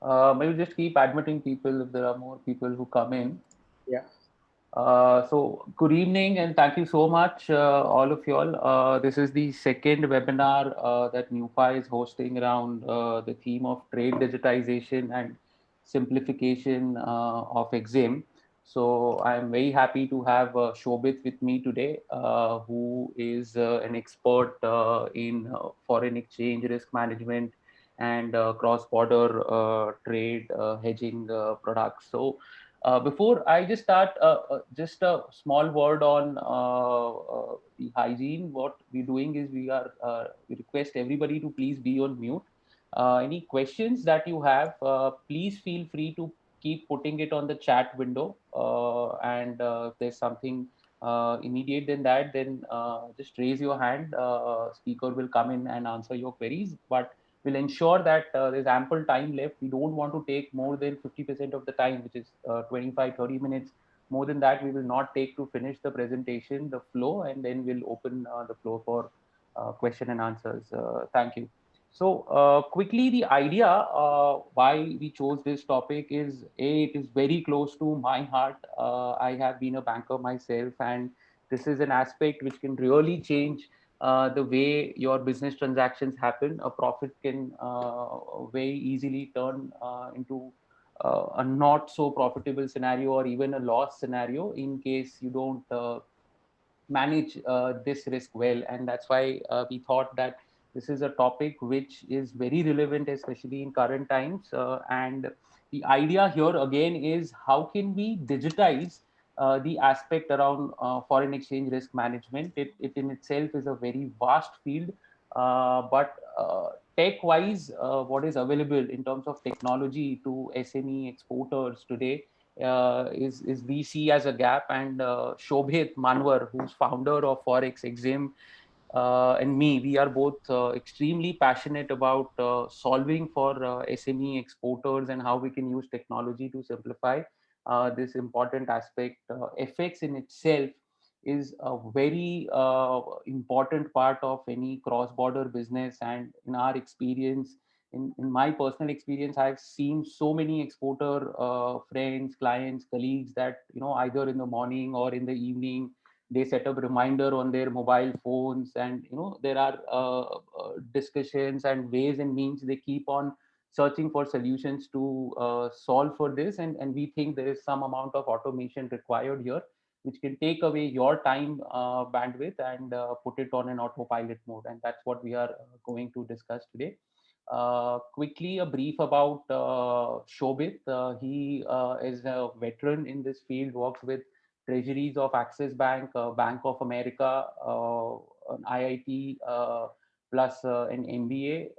Maybe just keep admitting people if there are more people who come in. Yeah. So good evening and thank you so much, all of y'all. This is the second webinar that NUFI is hosting around the theme of trade digitization and simplification of EXIM. So I'm very happy to have Shobit with me today, who is an expert in foreign exchange risk management and cross-border trade hedging products. So before I just start, just a small word on the hygiene. What we're doing is we request everybody to please be on mute. Any questions that you have, please feel free to keep putting it on the chat window. And if there's something immediate than that, then just raise your hand. Speaker will come in and answer your queries. But we'll ensure that there's ample time left. We don't want to take more than 50% of the time, which is 25, 30 minutes. More than that, we will not take to finish the presentation, the flow, and then we'll open the floor for question and answers. Thank you. So quickly, the idea why we chose this topic is it is very close to my heart. I have been a banker myself, and this is an aspect which can really change the way your business transactions happen. A profit can very easily turn into a not so profitable scenario or even a loss scenario in case you don't manage this risk well. And that's why we thought that this is a topic which is very relevant, especially in current times. And the idea here again is how can we digitize the aspect around foreign exchange risk management. It in itself is a very vast field, but tech wise, what is available in terms of technology to SME exporters today is we see as a gap. And Shobhit Manwar, who's founder of Forex Exim, and me, we are both extremely passionate about solving for SME exporters and how we can use technology to simplify this important aspect. FX in itself is a very important part of any cross-border business, and in our experience, in my personal experience, I've seen so many exporter friends, clients, colleagues that either in the morning or in the evening they set up reminder on their mobile phones, and there are discussions and ways and means they keep on searching for solutions to solve for this. And we think there is some amount of automation required here which can take away your time bandwidth and put it on an autopilot mode. And that's what we are going to discuss today. Quickly, a brief about Shobit. He is a veteran in this field, works with treasuries of Axis Bank, Bank of America, an IIT, plus an MBA,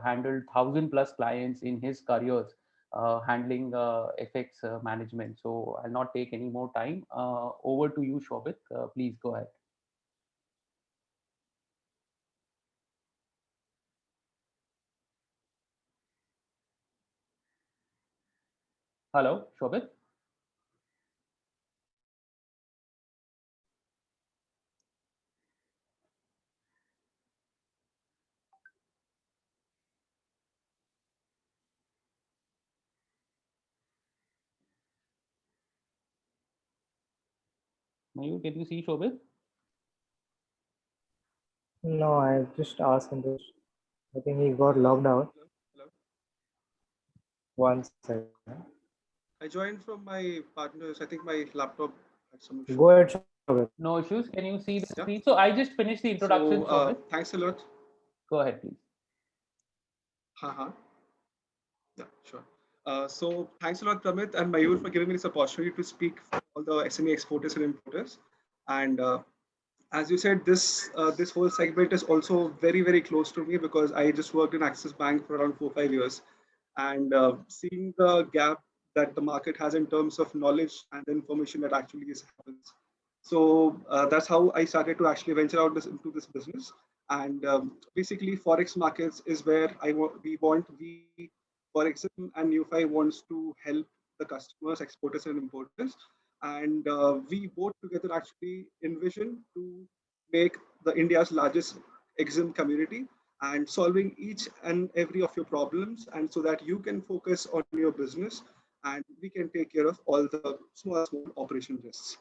handled 1,000 plus clients in his careers, handling FX management. So I'll not take any more time. Over to you, Shobit. Please go ahead. Hello, Shobit. Mayur, can you see Shobit? No, I just asked him this. I think he got logged out. Hello. One second. I joined from my partner's. I think my laptop had some issue. Go ahead, Shobit. No issues. Can you see the Yeah. screen? So I just finished the introduction, So Shobit. thanks a lot. Go ahead, please. Haha. Yeah, sure. So thanks a lot, Pramit and Mayur, for giving me this opportunity to speak for all the SME exporters and importers. And as you said, this whole segment is also very close to me because I just worked in Axis Bank for around 4 5 years, and seeing the gap that the market has in terms of knowledge and information that actually is happens. So that's how I started to actually venture out into this business. And basically, forex markets is where we Forexim and NewFi wants to help the customers, exporters and importers, and we both together actually envision to make the India's largest EXIM community. and solving each and every of your problems, and so that you can focus on your business and we can take care of all the small operation risks.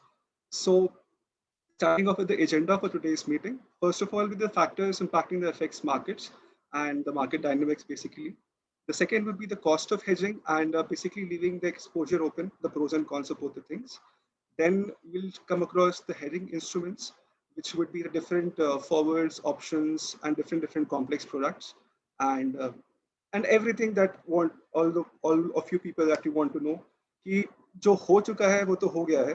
So starting off with the agenda for today's meeting, first of all, with the factors impacting the FX markets and the market dynamics basically. The second would be the cost of hedging and basically leaving the exposure open, the pros and cons of both the things. Then we'll come across the hedging instruments, which would be the different forwards, options, and different complex products, and uh, and everything that want all of you people that you want to know कि जो हो चुका है वो तो हो गया है,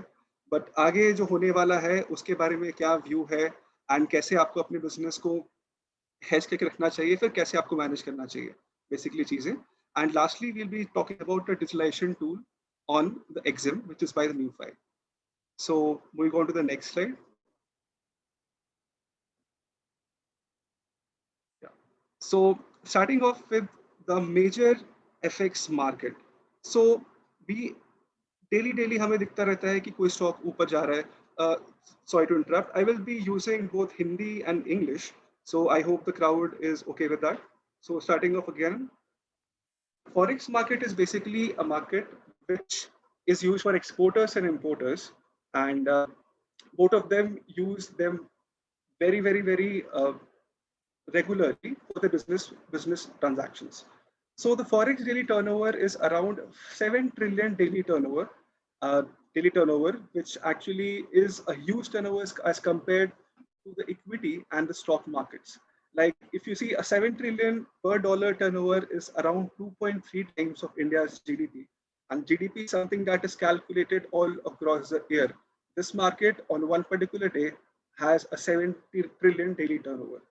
बट आगे जो होने वाला है उसके बारे में क्या व्यू है, एंड कैसे आपको अपने बिजनेस को हेज करके रखना चाहिए, फिर कैसे आपको मैनेज करना चाहिए बेसिकली चीजें. And lastly we'll be talking about the digitalisation tool on the exim, which is by the new file. So moving on to the next slide. Yeah. So starting off with the major FX market. So we daily हमें दिखता रहता है कि कोई stock ऊपर जा रहा है. Sorry to interrupt. I will be using both Hindi and English. So I hope the crowd is okay with that. So starting off again, Forex market is basically a market which is used for exporters and importers, and both of them use them very regularly for the business transactions. So the forex daily turnover is around 7 trillion uh, daily turnover, which actually is a huge turnover as compared to the equity and the stock markets. Like if you see a 7 trillion per dollar turnover is around 2.3 times of India's GDP. And GDP is something that is calculated all across the year. This market on one particular day has a 70 trillion daily turnover.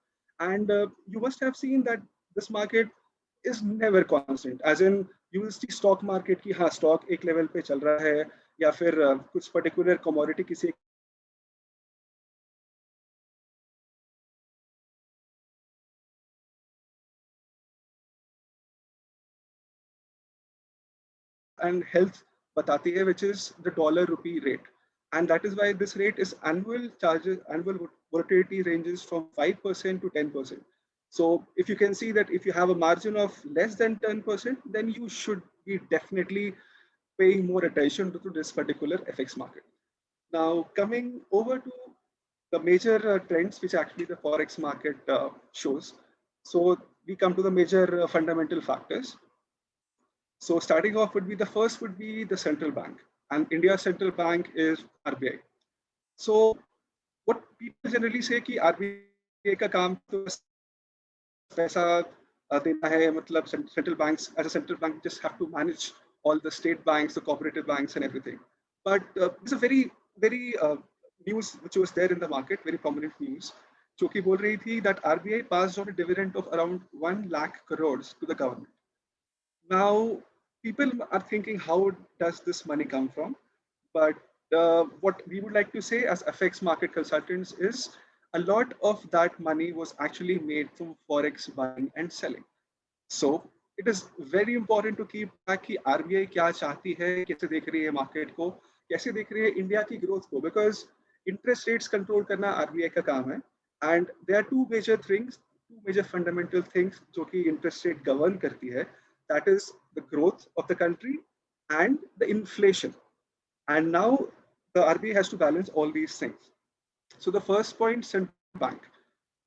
And you must have seen that this market is never constant. As in, you will see stock market की हाँ stock एक level पे चल रहा है, या फिर कुछ particular commodity किसी and health बताती है, which is the dollar rupee rate. And that is why this rate is annual volatility ranges from 5% to 10%. So if you can see that if you have a margin of less than 10%, then you should be definitely paying more attention to this particular FX market. Now coming over to the major trends which actually the Forex market shows. So we come to the major fundamental factors. So starting off would be the first would be the central bank, and India's central bank is RBI. So what people generally say कि RBI का काम तो पैसा देना है, मतलब central banks as a central bank just have to manage all the state banks, the cooperative banks, and everything. But it's a very news which was there in the market, very prominent news, जो कि बोल रही थी that RBI passed on a dividend of around 1 lakh crores to the government. Now, people are thinking, how does this money come from? But what we would like to say as FX market consultants is a lot of that money was actually made from Forex buying and selling. So it is very important to keep track कि RBI क्या चाहती है, कैसे देख रही है market को, कैसे देख रही है इंडिया की ग्रोथ को, because interest rates control करना RBI का काम है. And there are two major fundamental things जो कि interest rate govern करती है. That is the growth of the country and the inflation. And now the RBI has to balance all these things. So the first point, central bank.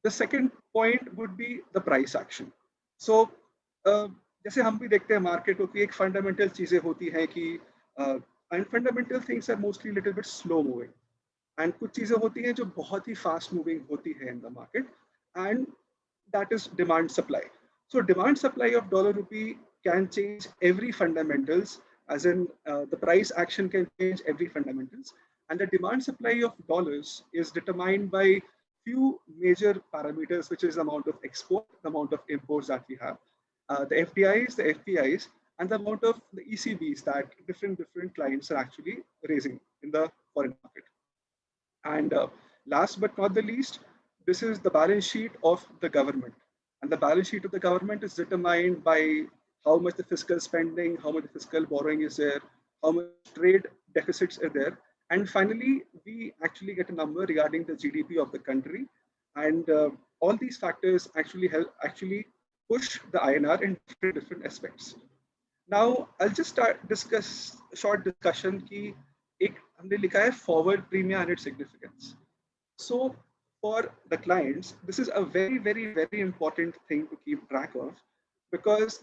The second point would be the price action. So जैसे हम भी देखते हैं market को कि एक fundamental चीजें होती हैं कि and fundamental things are mostly little bit slow moving, and कुछ चीजें होती हैं जो बहुत ही फास्ट मूविंग होती है in the market, and that is demand supply. So demand supply of dollar rupee can change every fundamentals, as in the price action can change every fundamentals, and the demand supply of dollars is determined by few major parameters, which is the amount of export, the amount of imports that we have, the FDIs, the FPIs, and the amount of the ECBs that different clients are actually raising in the foreign market. And last but not the least, this is the balance sheet of the government. And the balance sheet of the government is determined by how much the fiscal spending, how much the fiscal borrowing is there, how much trade deficits are there. And finally, we actually get a number regarding the GDP of the country. And all these factors actually push the INR in different aspects. Now I'll just discuss short discussion की एक हमने लिखा है forward premium and its significance. So for the clients, this is a very important thing to keep track of, because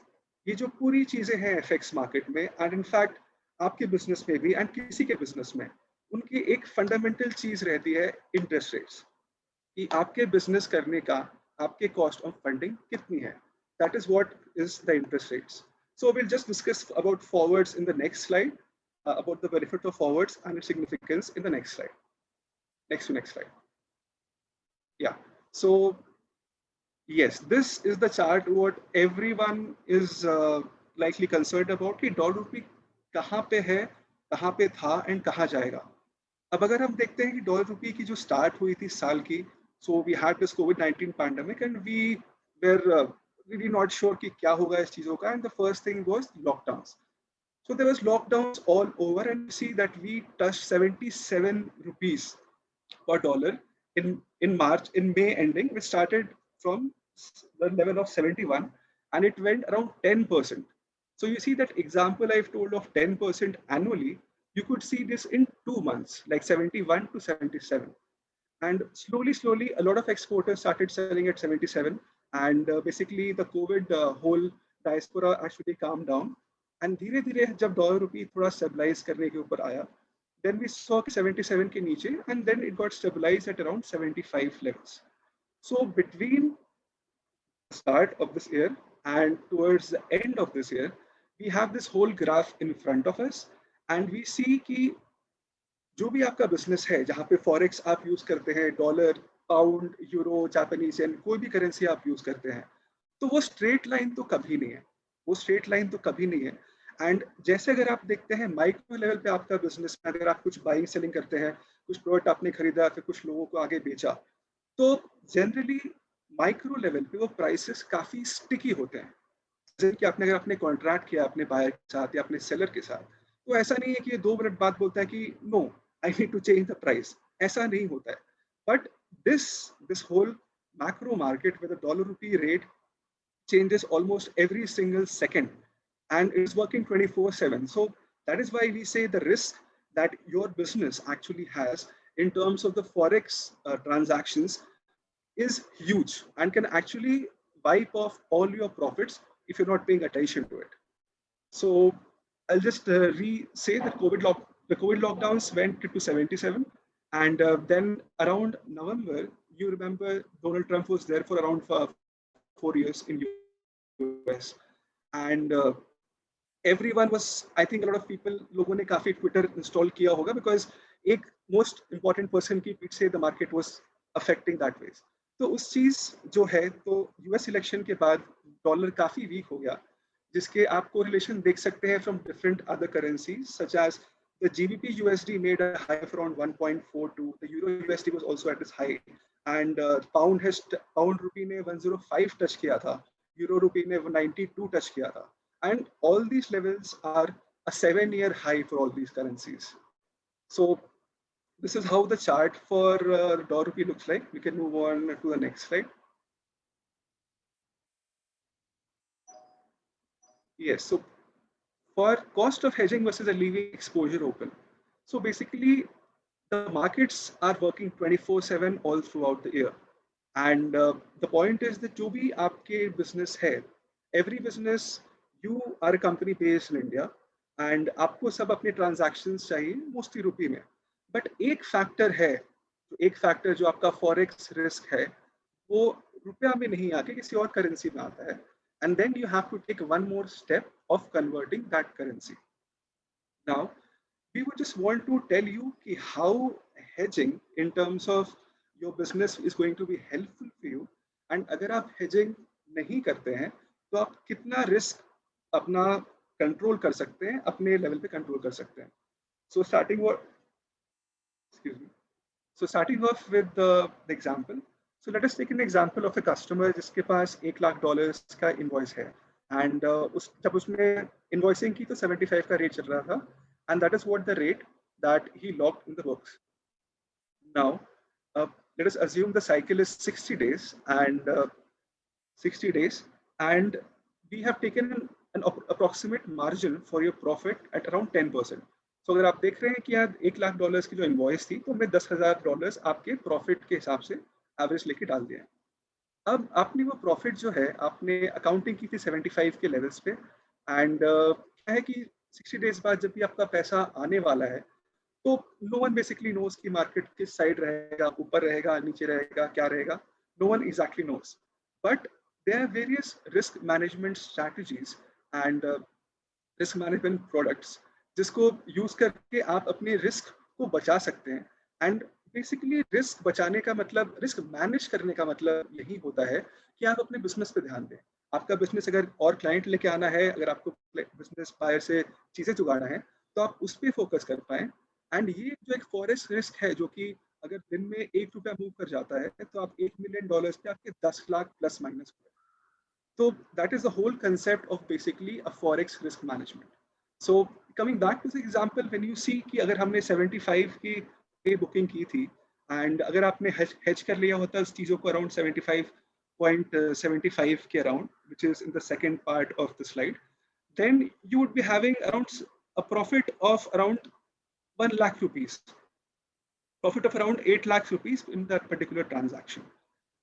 ये जो पूरी चीजें हैं FX market में and in fact आपके business में भी and किसी के business में, उनकी एक fundamental चीज रहती है interest rates, कि आपके business करने का आपके cost of funding कितनी है. That is what is the interest rates. So we'll just discuss about forwards in the next slide, about the benefit of forwards and its significance in the next slide. Next slide. Yeah. So yes, this is the chart what everyone is likely concerned about कि dollar रुपी कहाँ पे है, कहाँ पे था and कहाँ जाएगा. अब अगर हम देखते हैं कि डॉलर रुपी की जो स्टार्ट हुई थी साल की, so we had this COVID-19 pandemic and we were really not sure कि क्या होगा इस चीजों का, and the first thing was lockdowns. So there was lockdowns all over and you see that we touched 77 rupees per dollar in March, in May ending, which started from the level of 71 and it went around 10%. So you see that example I've told of 10% annually, you could see this in 2 months, like 71 to 77. And slowly, a lot of exporters started selling at 77. And basically the COVID whole diaspora actually calmed down. And धीरे धीरे जब dollar rupee थोड़ा stabilize करने के ऊपर आया, then we saw 77 के नीचे, and then it got stabilized at around 75 levels. So between the start of this year and towards the end of this year, we have this whole graph in front of us, and we see कि जो भी आपका business है जहाँ पे forex आप use करते हैं, dollar, pound, euro, Japanese yen, कोई भी करेंसी आप यूज करते हैं, तो वो स्ट्रेट लाइन तो कभी नहीं है, वो स्ट्रेट लाइन तो कभी नहीं है. एंड जैसे अगर आप देखते हैं माइक्रो लेवल पे आपका बिजनेस में, अगर आप कुछ बाइंग सेलिंग करते हैं, कुछ प्रोडक्ट आपने खरीदा फिर कुछ लोगों को आगे बेचा, तो जनरली माइक्रो लेवल पे वो प्राइसेस काफी स्टिकी होते हैं. जैसे कि आपने अगर अपने कॉन्ट्रैक्ट किया अपने बायर के साथ या अपने सेलर के साथ, तो ऐसा नहीं है कि ये 2 मिनट बाद बोलता है कि no I need to change the price, ऐसा नहीं होता है. But this whole macro market where the dollar rupee rate changes almost every single second and it's working 24/7. So that is why we say the risk that your business actually has in terms of the forex transactions is huge and can actually wipe off all your profits if you're not paying attention to it. So I'll just say that the COVID lockdowns went to 77, and then around November, you remember Donald Trump was there for around 4 years in US, and everyone was, I think a lot of people, लोगों ने काफी Twitter install किया होगा because एक most important person की tweet से the market was affecting that ways. तो उस चीज जो है, तो US इलेक्शन के बाद डॉलर काफी वीक हो गया, जिसके आप कोरिलेशन देख सकते हैं from different other currencies such as the GBP USD made a high of around 1.42. The Euro USD was also at its high, and pound rupee ने 105 टच किया था, Euro rupee ने 92 टच किया था, and all these levels are a 7-year high for all these currencies. So this is how the chart for dollar rupee looks like. We can move on to the next slide. Yes, so for cost of hedging versus a leaving exposure open. So basically, the markets are working 24/7 all throughout the year. And the point is that जो भी आपके business है, every business, you are a company based in India, and आपको सब अपने transactions चाहिए mostly रुपये में. But एक factor जो आपका forex risk है, वो रुपया में नहीं आके किसी और currency में आता है. And then you have to take one more step of converting that currency. Now, we would just want to tell you how hedging in terms of your business is going to be helpful for you. And अगर आप hedging नहीं करते हैं, तो आप कितना risk अपना control कर सकते हैं, अपने level पे control कर सकते हैं. So starting off with the example. So let us take an example of a customer जिसके पास $1 lakh का invoice है, and जब उसने invoicing की तो 75 का rate चल रहा था, and that is what the rate that he locked in the books. Now let us assume the cycle is 60 days and 60 days, and we have taken an approximate margin for your profit at around 10%. So अगर आप देख रहे हैं कि यार $1,00,000 की जो invoice थी, तो हमने $10,000 आपके प्रॉफिट के हिसाब से एवरेज लेके डाल दिया है। अब आपने वो प्रॉफिट जो है आपने अकाउंटिंग की थी 75 के लेवल्स पे, एंड क्या है कि 60 डेज बाद जब भी आपका पैसा आने वाला है, तो नो वन बेसिकली नोज कि मार्केट किस साइड रहेगा, ऊपर रहेगा, नीचे रहेगा, क्या रहेगा, no one exactly knows, but there are various risk management strategies and risk management products जिसको यूज करके आप अपने रिस्क को बचा सकते हैं। एंड बेसिकली रिस्क बचाने का मतलब, रिस्क मैनेज करने का मतलब यही होता है कि आप अपने बिजनेस पे ध्यान दें। आपका बिजनेस अगर और क्लाइंट लेके आना है, अगर आपको बिजनेस बायर से चीजें जुगाड़ना है, तो आप उस पर फोकस कर पाए। एंड ये जो एक फॉरेक्स रिस्क है, जो कि अगर दिन में ₹1 मूव कर जाता है, तो आप $1 मिलियन पे आपके 10 lakh plus minus. So that is the whole concept of basically a forex risk management. So coming back to the example, when you see कि अगर हमने 75 की पे बुकिंग की थी, एंड अगर आपने hedge कर लिया होता उस चीज़ों को अराउंड 75.75 के around, which is in the second part of the slide, then you would be having around a profit of around 1 lakh rupees, profit of around 8 lakhs rupees in that particular transaction.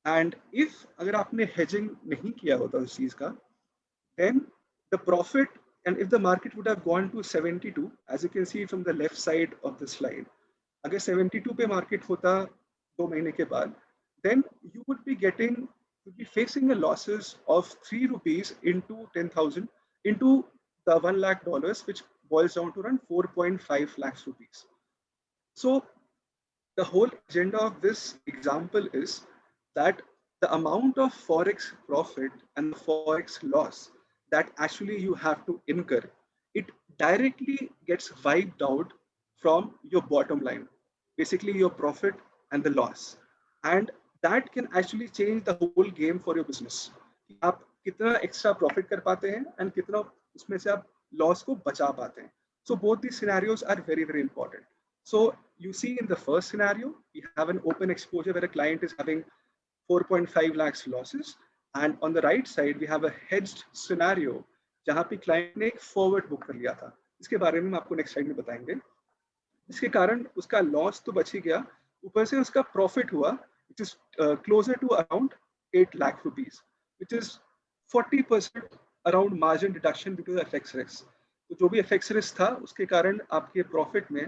And if अगर आपने hedging नहीं किया होता उस चीज का, then the profit, and if the market would have gone to 72, as you can see from the left side of the slide, अगर 72 पे market होता 2 महीने के बाद, then you would be facing a losses of 3 rupees into 10,000 into the $1 lakh, which boils down to around 4.5 lakhs rupees. So the whole agenda of this example is that the amount of forex profit and the forex loss that actually you have to incur, it directly gets wiped out from your bottom line, basically your profit and the loss, and that can actually change the whole game for your business. आप कितना extra profit कर पाते हैं and कितना उसमें से आप loss को बचा पाते हैं. So both these scenarios are very, very important. So you see in the first scenario, we have an open exposure where a client is having 4.5 lakhs losses, and on the right side we have a hedged scenario जहाँ पे client ने एक forward book कर लिया था. इसके बारे में हम आपको next slide में बताएंगे. इसके कारण उसका loss तो बच ही गया, ऊपर से उसका profit हुआ, which is closer to around 8 lakh rupees, which is 40% around margin deduction due to the FX risk. तो जो भी FX risk था उसके कारण आपके profit में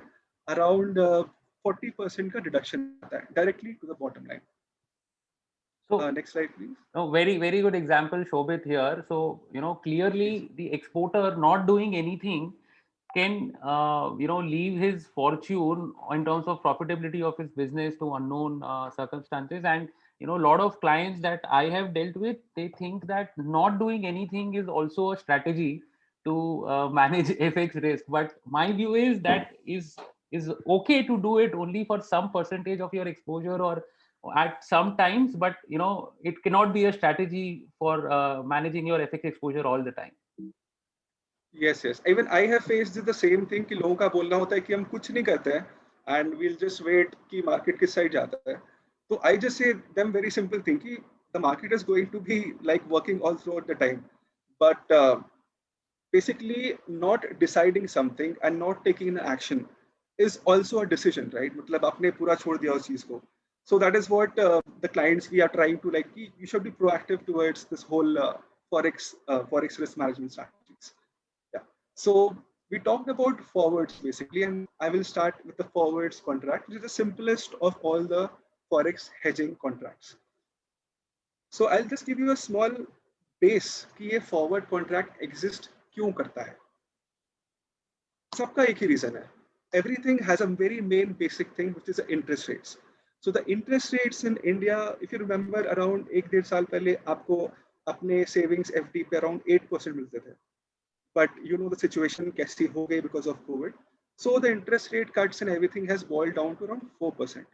around 40% का deduction आता है directly to the bottom line. So next slide, please. No, very, very good example, Shobit here. So, clearly the exporter not doing anything can, leave his fortune in terms of profitability of his business to unknown circumstances. And, a lot of clients that I have dealt with, they think that not doing anything is also a strategy to manage FX risk. But my view is that is okay to do it only for some percentage of your exposure or at some times, but it cannot be a strategy for managing your FX exposure all the time. Yes. Even I have faced the same thing कि लोगों का बोलना होता है कि हम कुछ नहीं करते हैं and we'll just wait कि market किस side जाता है. So I just say them very simple thing कि the market is going to be like working all throughout the time, but basically not deciding something and not taking an action is also a decision, right? मतलब आपने पूरा छोड़ दिया उस चीज को. So that is what the clients we are trying to like. You should be proactive towards this whole forex risk management strategies. Yeah. So we talked about forwards basically, and I will start with the forwards contract, which is the simplest of all the forex hedging contracts. So I'll just give you a small base कि ये forward contract exist क्यों करता है. सबका एक ही reason है. Everything has a very main basic thing, which is the interest rates. So the interest rates in India, if you remember, around 1-1.5 साल पहले आपको अपने savings FD पे around 8% मिलते थे. But the situation कैसी हो गई because of COVID. So the interest rate cuts and everything has boiled down to around 4%.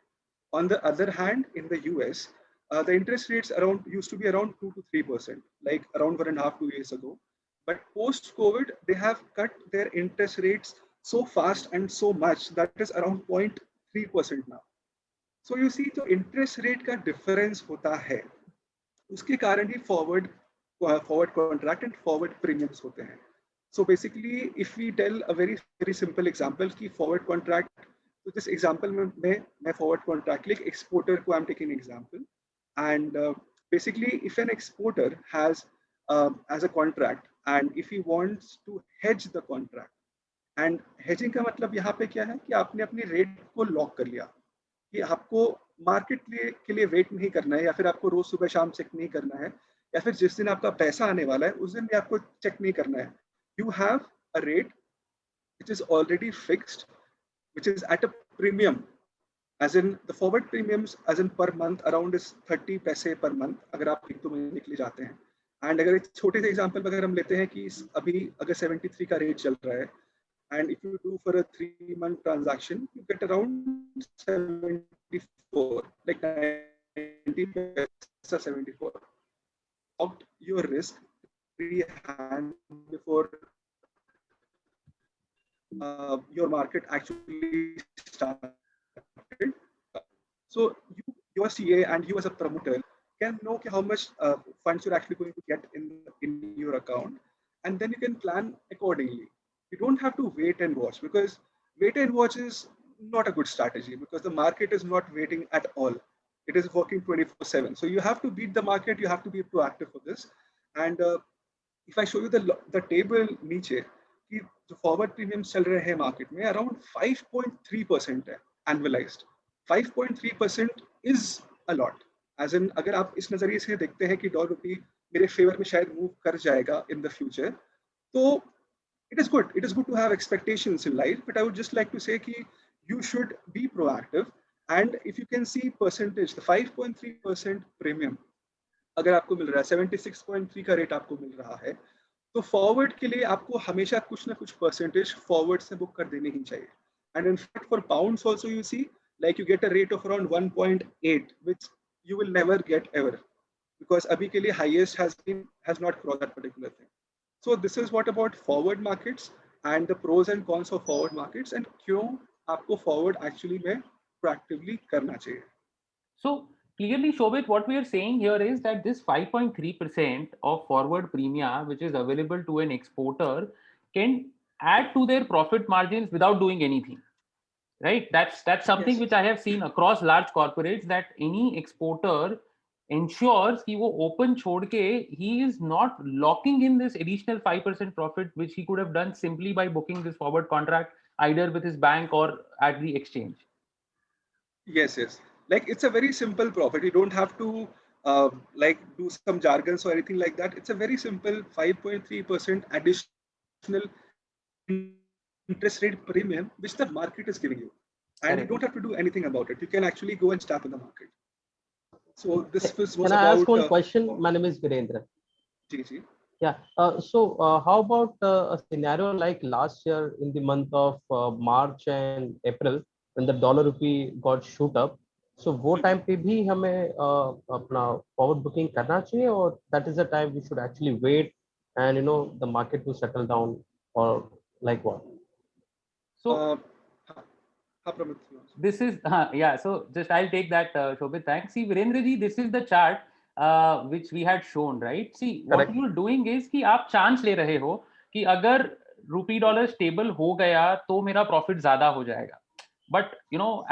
On the other hand, in the US, the interest rates used to be around 2 to 3%, like around 1.5-2 years ago. But post-COVID, they have cut their interest rates so fast and so much that is around 0.3% now. So you see जो interest rate का difference होता है उसके कारण ही forward contract and forward premiums होते हैं. So basically, if we tell a very simple example कि forward contract, तो जिस example में मैं forward contract like exporter को I'm taking example, and basically if an exporter has as a contract and if he wants to hedge the contract, and hedging का मतलब यहाँ पे क्या है कि आपने अपनी रेट को लॉक कर लिया कि आपको मार्केट के लिए वेट नहीं करना है, या फिर आपको रोज सुबह शाम चेक नहीं करना है, या फिर जिस दिन आपका पैसा आने वाला है उस दिन भी आपको चेक नहीं करना है. You have a rate which is already fixed, which is at a premium, as in the forward premiums as in per month around is 30 पैसे per month अगर आप 1-2 महीने के लिए जाते हैं. एंड अगर एक छोटे से एग्जांपल अगर हम लेते हैं कि अभी अगर 73 का रेट चल रहा है, and if you do for a 3-month transaction you get around 74, like 90 paisa 74 out your risk free hand before your market actually started. So your CA and you as a promoter can know how much funds you're actually going to get in your account, and then you can plan accordingly. You don't have to wait and watch, because wait and watch is not a good strategy, because the market is not waiting at all. It is working 24/7. So you have to beat the market. You have to be proactive for this. And if I show you the table नीचे कि जो forward premiums चल रहे हैं market में around 5.3% है annualized. 5.3% is a lot. As in अगर आप इस नजरिए से देखते हैं कि डॉलर रुपी मेरे फेवर में शायद मूव कर जाएगा in the future, तो it is good. It is good to have expectations in life, but I would just like to say कि you should be proactive. And if you can see percentage, the 5.3% premium अगर आपको मिल रहा है, 76.3 का rate आपको मिल रहा है, तो फॉरवर्ड के लिए आपको हमेशा कुछ ना कुछ परसेंटेज फॉरवर्ड से बुक कर देनी ही चाहिए. And in fact for pounds also you see like you get a rate of around 1.8 which you will never get ever, because अभी के लिए highest has not cross that particular thing. So this is what about forward markets and the pros and cons of forward markets, and क्यों आपको forward actually में proactively करना चाहिए. So clearly, Shobit, what we are saying here is that this 5.3% of forward premia, which is available to an exporter, can add to their profit margins without doing anything, right? That's something Yes. which I have seen across large corporates, that any exporter ensures कि वो open छोड़ के he is not locking in this additional 5% profit which he could have done simply by booking this forward contract either with his bank or at the exchange. Yes. Like it's a very simple profit. You don't have to like do some jargons or anything like that. It's a very simple 5.3% additional interest rate premium which the market is giving you, and Correct. you don't have to do anything about it. You can actually go and tap in the market. So this was Can I about. ask one question? My name is Virendra. Ji. Yeah. How about a scenario like last year in the month of March and April when the dollar rupee got shoot up? So वो time पे भी हमें अपना forward booking करना चाहिए, or that is the time we should actually wait and the market to settle down, or like what? So Pramit. this is yeah, so just I'll take that, Shobit, thanks. See, Virendra ji, this is the chart which we had shown, right? See, what Correct. you're doing is कि आप chance ले रहे हो कि अगर रूपी dollar stable हो गया तो मेरा प्रॉफिट ज्यादा हो जाएगा. But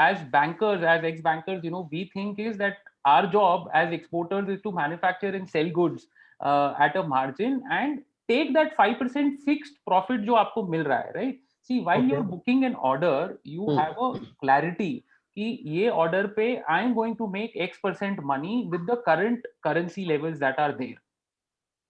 as bankers, as ex-bankers, we think is that our job as exporters is to manufacture and sell goods at a margin and take that 5% fixed profit जो आपको मिल रहा है, right? See, while Okay. you're booking an order, you have a clarity कि ये order पे I am going to make X% money with the current currency levels that are there.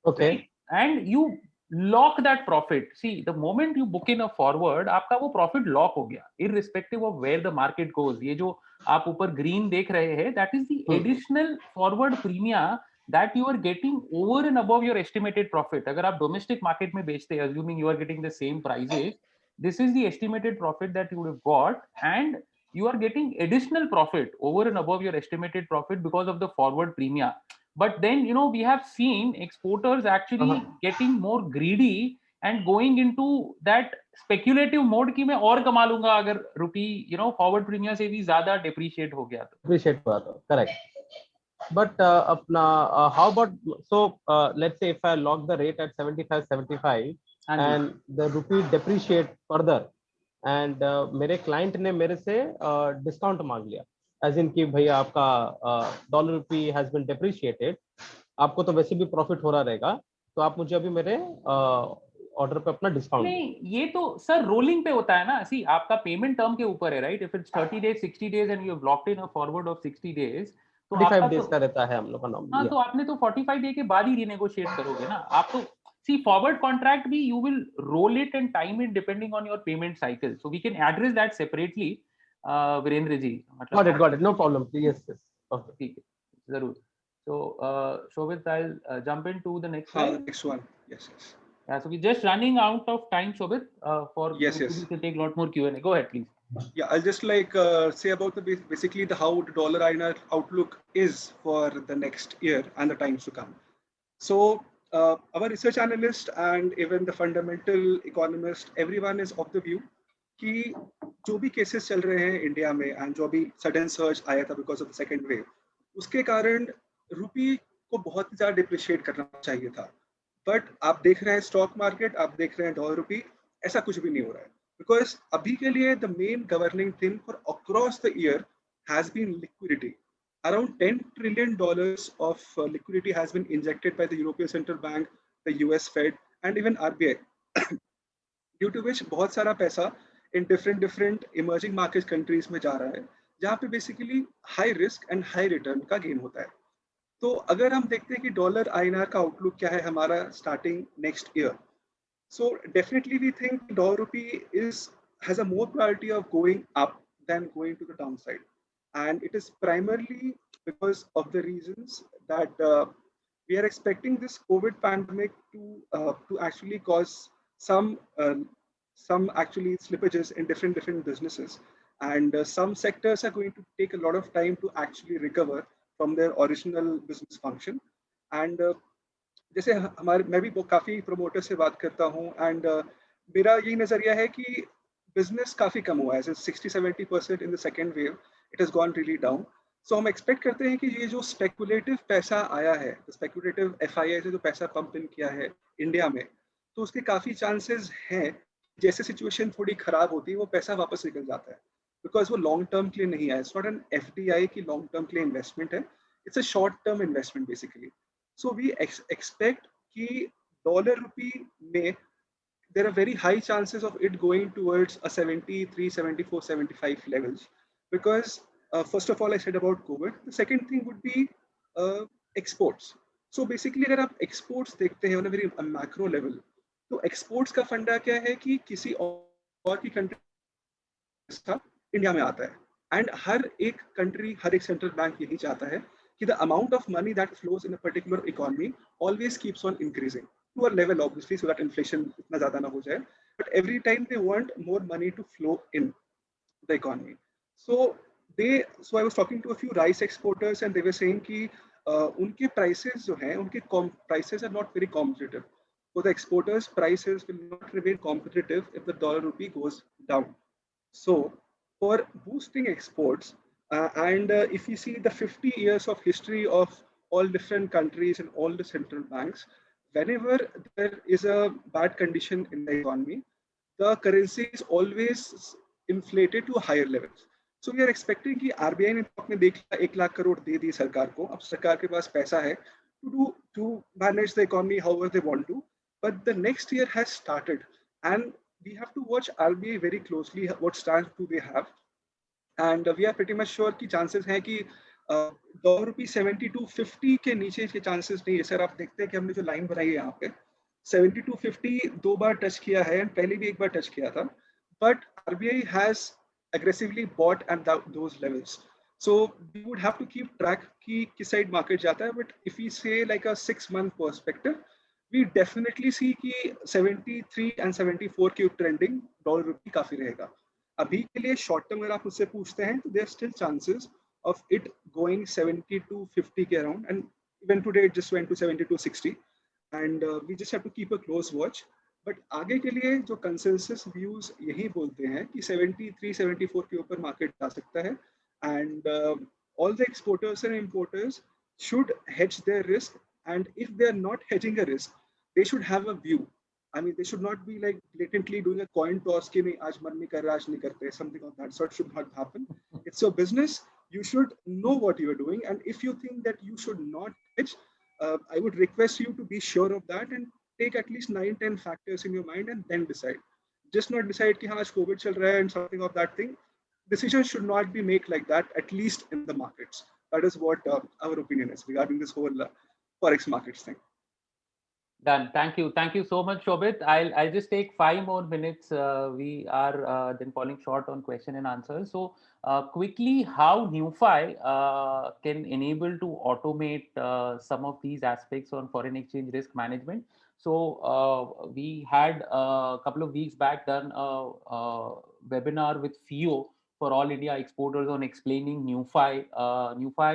Okay. Right? And you lock that profit. See, the moment you book in a forward, आपका वो profit lock हो गया, irrespective of where the market goes. ये जो आप ऊपर green देख रहे हैं, that is the additional forward premia that you are getting over and above your estimated profit. अगर आप domestic market में बेचते हैं, assuming you are getting the same prices, this is the estimated profit that you would have got, and you are getting additional profit over and above your estimated profit because of the forward premia. But then we have seen exporters actually getting more greedy and going into that speculative mode कि मैं और कमा लूंगा अगर रुपी forward premium से भी ज्यादा depreciate हो गया तो. Appreciate हुआ तो correct. But अपना how about, so let's say if I lock the rate at 75 and the rupee depreciate further and मेरे client ने मेरे से discount मांग लिया as in कि भैया आपका dollar rupee has been depreciated, आपको तो वैसे भी प्रॉफिट हो रहा रहेगा, तो आप मुझे अभी मेरे ऑर्डर पे अपना डिस्काउंट. नहीं, ये तो सर रोलिंग पे होता है ना. सी आपका पेमेंट टर्म के ऊपर है, right. If it's 30 days 60 days and you have locked in a forward of 60 days, तो 45 days का रहता है हम लोग का नाम. हाँ, तो आपने तो 45 डे के बाद ही रिनेगोशिएट करोगे ना आप तो. सी फॉरवर्ड कॉन्ट्रैक्ट भी you will roll it and time it depending on your payment cycle, so we can address that separately. Virendra ji, मतलब got it, no problem. Yes, okay, ठीक है, जरूर. So Shobit, I'll jump into the next slide. Next one. Yes. Yeah, so we're just running out of time, Shobit, for yes. to take a lot more Q&A. Go ahead, please. Yeah, I'll just say about basically how the dollar INR outlook is for the next year and the times to come. So our research analyst and even the fundamental economist, everyone is of the view कि जो भी cases चल रहे हैं India में and जो भी sudden surge आया था because of the second wave, उसके कारण रुपी को बहुत ज़्यादा डिप्रिशिएट करना चाहिए था. बट आप देख रहे हैं स्टॉक मार्केट, आप देख रहे हैं डॉलर रुपी, ऐसा कुछ भी नहीं हो रहा है. बिकॉज अभी के लिए the main governing thing for across the year has been liquidity. Around $10 trillion of liquidity has been injected by the European Central Bank, the US Fed, and even RBI, due to which बहुत सारा पैसा in different emerging market countries में जा रहा है, जहाँ पे basically high risk and high return का गेन होता है. तो अगर हम देखते हैं कि डॉलर आईएनआर का आउटलुक क्या है हमारा starting next year, so definitely we think dollar rupee has a more priority of going up than going to the downside, and it is primarily because of the reasons that we are expecting this COVID pandemic to actually cause some actually slippages in different businesses, and some sectors are going to take a lot of time to actually recover from their original business function. And जैसे हमारे मैं भी काफ़ी promoter से बात करता हूँ, and मेरा यही नज़रिया है कि बिजनेस काफ़ी कम हुआ है. 60-70% in the second wave it has gone really down. So हम एक्सपेक्ट करते हैं कि ये जो स्पेकुलेटिव पैसा आया है, स्पेकुलेटिव FII से जो पैसा पंप इन किया है इंडिया में, तो उसके काफ़ी चांसेस हैं जैसे सिचुएशन थोड़ी ख़राब होती है वो पैसा वापस निकल जाता है, बिकॉज वो लॉन्ग टर्म के लिए नहीं आया. इट्स नॉट एन FDI की लॉन्ग टर्म के लिए इन्वेस्टमेंट है, it's a short term investment basically. So we expect कि डॉलर रुपी में there are very high chances of it going towards a 73, 74, 75 levels, because first of all I said about COVID. The second thing would be exports. So basically अगर आप exports देखते हैं on a very macro level, तो exports का फंडा क्या है कि किसी और की कंट्री का इंडिया में आता है, एंड हर एक कंट्री, हर एक सेंट्रल बैंक यही चाहता है कि the amount of money that flows in a particular economy always keeps on increasing to a level, obviously, so that inflation इतना ज़्यादा ना हो जाए. But every time they want more money to flow in the economy. So I was talking to a few rice exporters and they were saying कि उनके prices जो हैं, उनके prices are not very competitive. So the exporters' prices will not remain competitive if the dollar rupee goes down. So for boosting exports, and if you see the 50 years of history of all different countries and all the central banks, whenever there is a bad condition in the economy, the currency is always inflated to higher levels. So we are expecting कि RBI ने अपने देख 1 लाख करोड़ दे दी सरकार को. अब सरकार के पास पैसा है to manage the economy however they want to. But the next year has started, and we have to watch RBI very closely. What stance do they have? And we are pretty much sure कि chances हैं कि dollar रुपी 72.50 के नीचे के chances नहीं है. Sir आप देखते हैं कि हमने जो लाइन बनाई है यहाँ पे 72.50 2 बार टच किया है, पहले भी 1 बार टच किया था, but RBI has aggressively bought at those levels. So we would have to keep track कि किस साइड मार्केट जाता है. But if we say like a 6-month perspective, we definitely see कि 73 and 74 की ट्रेंडिंग डॉलर रुपी काफी रहेगा. अभी के लिए शॉर्ट टर्म अगर आप मुझसे पूछते हैं तो there still chances of it going 72.50 ke around, and even today it just went to 72.60, and we just have to keep a close watch. But आगे के लिए जो कंसेंसस व्यूज यही बोलते हैं कि 73 74 के ऊपर मार्केट जा सकता है and all the exporters and importers should hedge their risk, and if they are not hedging a risk they should have a view. I mean, they should not be like blatantly doing a coin toss ki nahi aaj man nahi kar raha, aaj nahi karte, something of that sort should not happen. It's your business, you should know what you are doing, and if you think that you should not hedge, I would request you to be sure of that and take at least 9 10 factors in your mind and then decide. Just not decide ki ha aaj covid chal raha hai and something of that thing. Decisions should not be made like that, at least in the markets. That is what our opinion is regarding this whole forex markets thing. Done. Thank you. Thank you so much, Shobit. I'll just take 5 more minutes. We are then falling short on question and answer. So quickly, how NewFi can enable to automate some of these aspects on foreign exchange risk management. So we had a couple of weeks back done a webinar with FIO for all India exporters on explaining NewFi. NewFi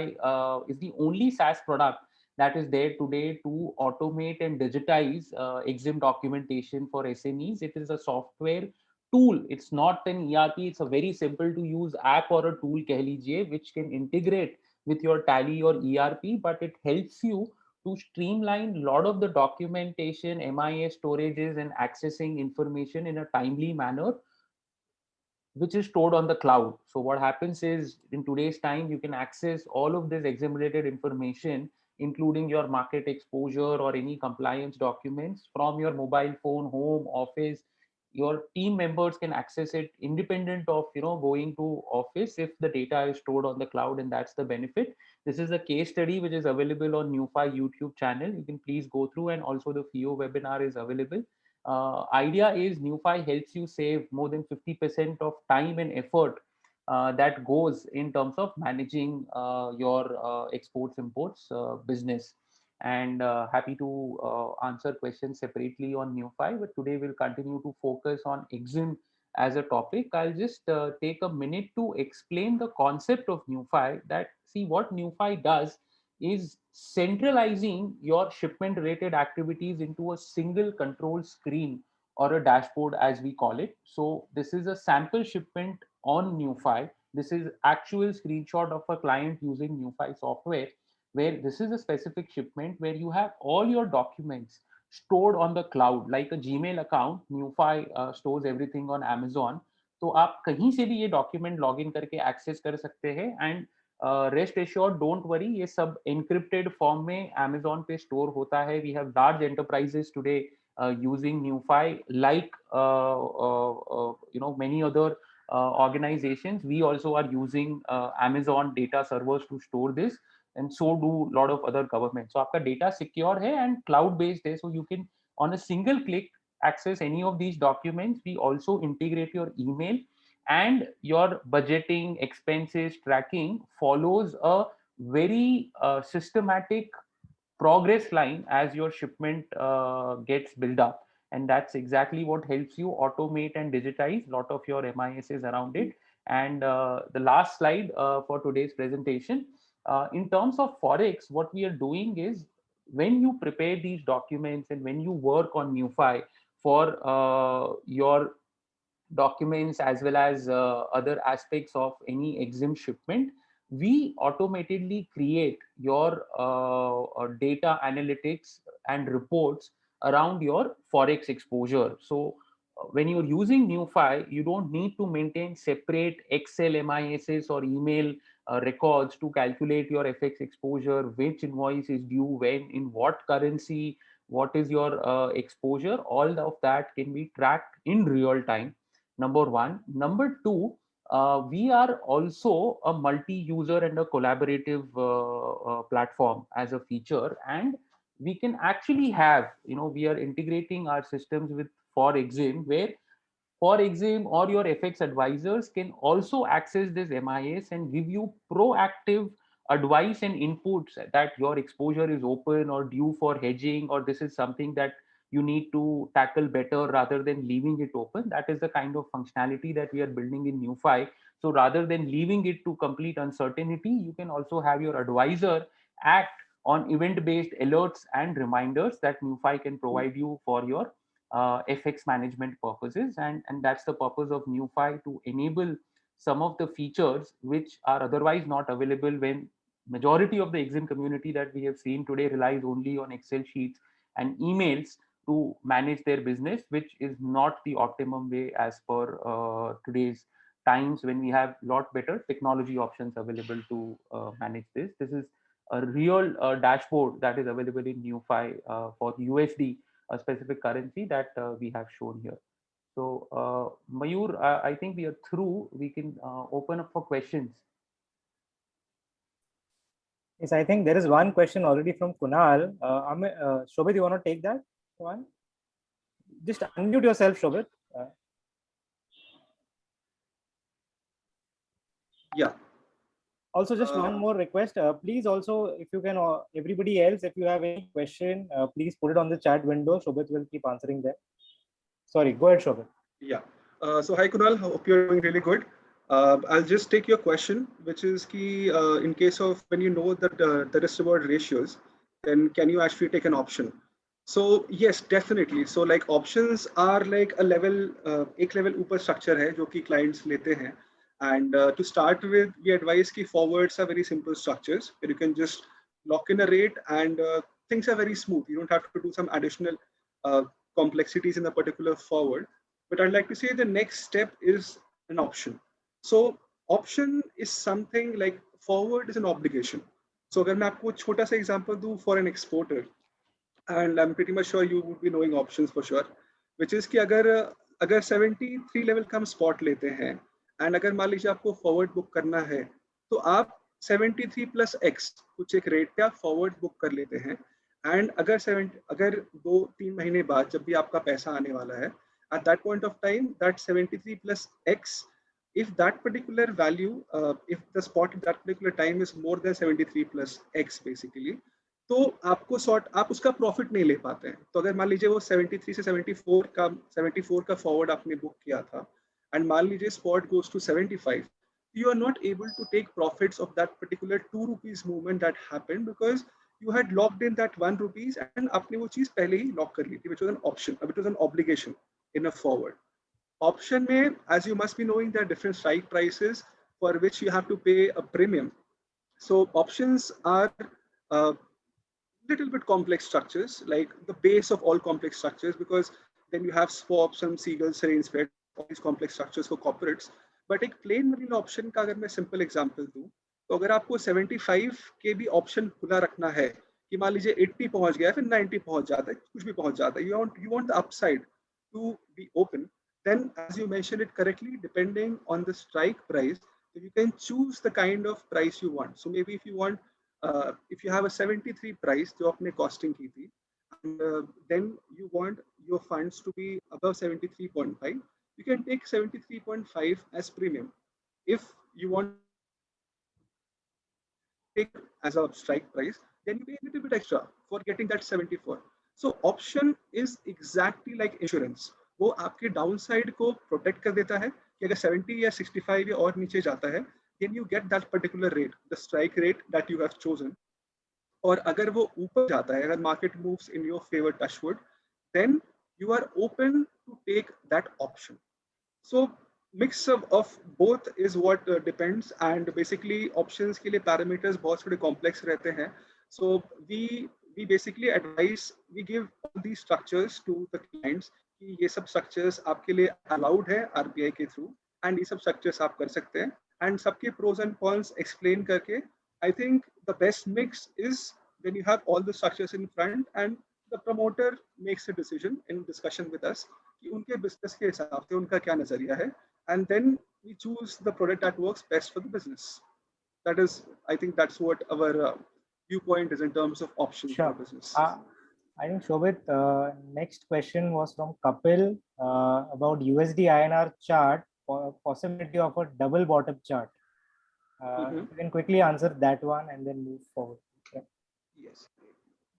is the only SaaS product that is there today to automate and digitize EXIM documentation for SMEs. It is a software tool. It's not an ERP. It's a very simple to use app or a tool, keh lijiye, which can integrate with your Tally or ERP, but it helps you to streamline a lot of the documentation, MIS storages, and accessing information in a timely manner, which is stored on the cloud. So what happens is in today's time, you can access all of this exam related information, including your market exposure or any compliance documents from your mobile phone, home, office. Your team members can access it independent of going to office if the data is stored on the cloud, and that's the benefit. This is a case study which is available on NewFi YouTube channel. You can please go through, and also the FIO webinar is available. Idea is NewFi helps you save more than 50% of time and effort that goes in terms of managing your exports imports business. And happy to answer questions separately on NewFi, but today we'll continue to focus on EXIM as a topic. I'll just take a minute to explain the concept of NewFi. That see what NewFi does is centralizing your shipment related activities into a single control screen or a dashboard, as we call it. So this is a sample shipment on NewFi. This is actual screenshot of a client using NewFi software, where this is a specific shipment where you have all your documents stored on the cloud like a Gmail account. NewFi stores everything on Amazon. तो आप कहीं से भी ये document log in करके access कर सकते हैं, and rest assured, don't worry, ये सब एनक्रिप्टेड फॉर्म में Amazon पे स्टोर होता है. We have large enterprises today using NewFi, like many other organizations. We also are using Amazon data servers to store this, and so do a lot of other governments. So आपका data secure है and cloud based है, so you can on a single click access any of these documents. We also integrate your email, and your budgeting, expenses tracking follows a very systematic progress line as your shipment gets built up, and that's exactly what helps you automate and digitize a lot of your MISs around it. And the last slide for today's presentation, in terms of forex, what we are doing is, when you prepare these documents and when you work on NewFi for your documents as well as other aspects of any EXIM shipment, we automatically create your data analytics and reports around your forex exposure. So when you're using NewFi, you don't need to maintain separate Excel MISs or email records to calculate your FX exposure, which invoice is due when, in what currency, what is your exposure. All of that can be tracked in real time, number one. Number two, we are also a multi-user and a collaborative platform as a feature, and we can actually have, we are integrating our systems with for EXIM, where for EXIM or your FX advisors can also access this MIS and give you proactive advice and inputs that your exposure is open or due for hedging, or this is something that you need to tackle better rather than leaving it open. That is the kind of functionality that we are building in NewFi. So rather than leaving it to complete uncertainty, you can also have your advisor act on event-based alerts and reminders that NewFi can provide you for your FX management purposes, and that's the purpose of NewFi, to enable some of the features which are otherwise not available when majority of the exim community that we have seen today relies only on Excel sheets and emails to manage their business, which is not the optimum way as per today's times, when we have a lot better technology options available to manage this. This is a real dashboard that is available in NewFi for USD, a specific currency that we have shown here. So Mayur, I think we are through. We can open up for questions. Yes, I think there is one question already from Kunal. Shobhit, you want to take that one? Just unmute yourself, Shobhit. Yeah. Also, just one more request. Please also, if you can, everybody else, if you have any question, please put it on the chat window. Shobhit will keep answering them. Sorry, go ahead, Shobhit. Yeah. So hi Kunal, hope you're doing really good. I'll just take your question, which is key in case of when you know that the risk reward ratios, then can you actually take an option? So yes, definitely. So like options are like a level, एक level ऊपर structure है जो कि clients लेते हैं. And to start with, we advise कि forwards are very simple structures where you can just lock in a rate and things are very smooth. You don't have to do some additional complexities in a particular forward. But I'd like to say the next step is an option. So option is something like forward is an obligation. So अगर मैं आपको छोटा सा example दूँ for an exporter, and I'm pretty much sure you would be knowing options for sure, which is कि अगर 73 level का हम spot लेते हैं and अगर मान लीजिए आपको forward book करना है तो आप 73 plus X कुछ एक rate पे आप forward book कर लेते हैं, and अगर 2-3 महीने बाद जब भी आपका पैसा आने वाला है, at that point of time, that 73 plus X, if that particular value, if the spot at that particular time is more than 73 plus X basically, तो आपको आप उसका प्रॉफिट नहीं ले पाते हैं. तो अगर मान लीजिए वो 73 से 74 का फॉरवर्ड आपने बुक किया था एंड मान लीजिए spot goes to 75, you are not able to take profits of that particular 2 rupees movement that happened because you had locked in that 1 rupees and आपने वो चीज पहले ही लॉक कर ली थी, which was an option, which was an obligation in a forward. Option में, as you must be knowing, there are different strike prices for which you have to pay a premium. So options are little bit complex structures, like the base of all complex structures, because then you have swaps and Seagulls, range spread, all these complex structures for corporates. But एक plain vanilla option का अगर मैं simple example दूँ, तो अगर आपको 75 के भी option खुला रखना है कि मान लीजिए 80 पहुंच गया, फिर 90 पहुंच जाता है, कुछ भी पहुंच जाता है, you want the upside to be open, then as you mentioned it correctly, depending on the strike price, you can choose the kind of price you want. So maybe if you want if you have a 73 price जो आपने costing की थी, and then you want your funds to be above 73.5, you can take 73.5 as premium. If you want to take as a strike price, then you pay a little bit extra for getting that 74. So option is exactly like insurance. वो आपके downside को protect कर देता है कि अगर 70 या 65 या और नीचे जाता है, then you get that particular rate, the strike rate that you have chosen. और अगर वो ऊपर जाता है, अगर market moves in your favor, touch wood, then you are open to take that option. So mix of both is what depends, and basically options के लिए parameters बहुत थोड़े complex रहते हैं. So we basically advise, we give all these structures to the clients कि ये सब structures आपके लिए allowed है RBI के through, and ये सब structures आप कर सकते हैं, and सबके pros and cons explain करके, I think the best mix is when you have all the structures in front and the promoter makes a decision in discussion with us कि उनके business के हिसाब से उनका क्या नजरिया है, and then we choose the product that works best for the business. That is, I think that's what our viewpoint is in terms of options for business. I think Shobhit, next question was from Kapil about USD INR chart, for possibility of a double bottom chart. You can quickly answer that one and then move forward. Yeah. Yes.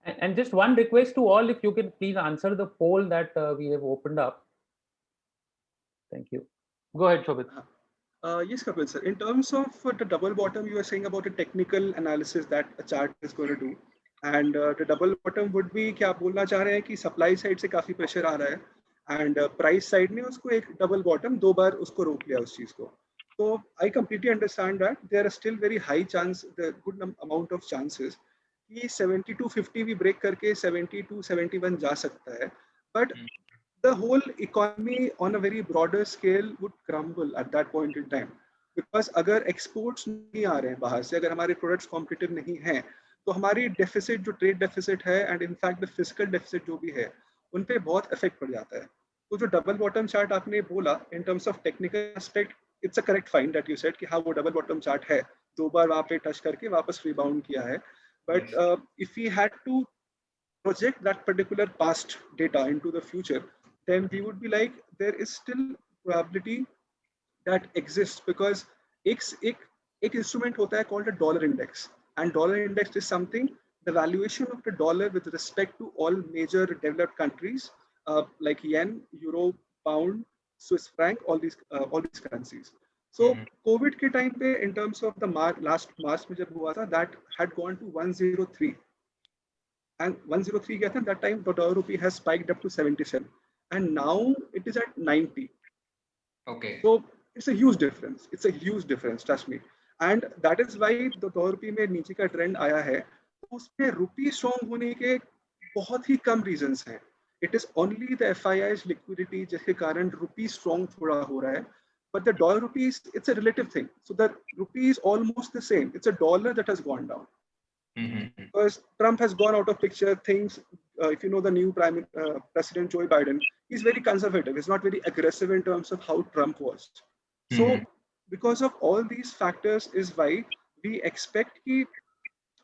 And just one request to all, if you can please answer the poll that we have opened up. Thank you. Go ahead, Shobhit. Yes, Kapil sir. In terms of the double bottom, you were saying about a technical analysis that a chart is going to do. And the double bottom would be, क्या आप बोलना चाह रहे हैं कि supply side से काफी pressure आ रहा है, एंड प्राइस साइड ने उसको एक डबल बॉटम 2 बार उसको रोक लिया उस चीज को. तो I completely understand that there are still very high chance, good amount of chances कि 7250 भी ब्रेक करके 7271 जा सकता है, but the whole economy on a very broader scale would crumble at that point in time. Because अगर exports नहीं आ रहे हैं बाहर से, अगर हमारे products competitive नहीं हैं, तो हमारी deficit जो trade deficit है and in fact the fiscal deficit जो भी है, उन पे बहुत effect पड़ जाता है. तो जो double bottom chart आपने बोला in terms of technical aspect, it's a correct find that you said कि हाँ वो double bottom chart है, 2 बार वहाँ पे touch करके वापस rebound किया है. But if we had to project that particular past data into the future, then we would be like there is still probability that exists because एक instrument होता है called a dollar index, and dollar index is something, the valuation of the dollar with respect to all major developed countries like yen, euro, pound, Swiss franc, all these currencies. So COVID के time पे in terms of the last March में जब हुआ था, that had gone to 103. And 103 gaya tha, that time the dollar rupee has spiked up to 77 and now it is at 90. Okay. So it's a huge difference. It's a huge difference, trust me. And that is why the dollar rupee में नीचे का trend आया है. उसमें rupee strong होने के बहुत ही कम reasons हैं. It is only the FII's liquidity जिसके कारण rupee strong थोड़ा हो रहा है. But the dollar rupee, it's a relative thing. So the rupee is almost the same. It's a dollar that has gone down. Because Trump has gone out of picture. Things, if you know the new President Joe Biden, he's very conservative. He's not very aggressive in terms of how Trump was. So because of all these factors is why we expect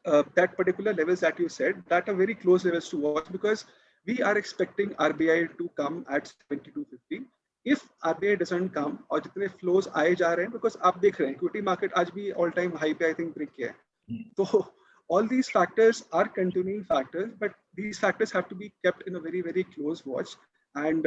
that particular levels that you said, that are very close levels to watch, because we are expecting RBI to come at 7250. If RBI doesn't come और जितने flows आए जा रहे हैं, because आप देख रहे हैं equity market आज भी all time high पे I think break किया है. तो all these factors are continuing factors, but these factors have to be kept in a very, very close watch. And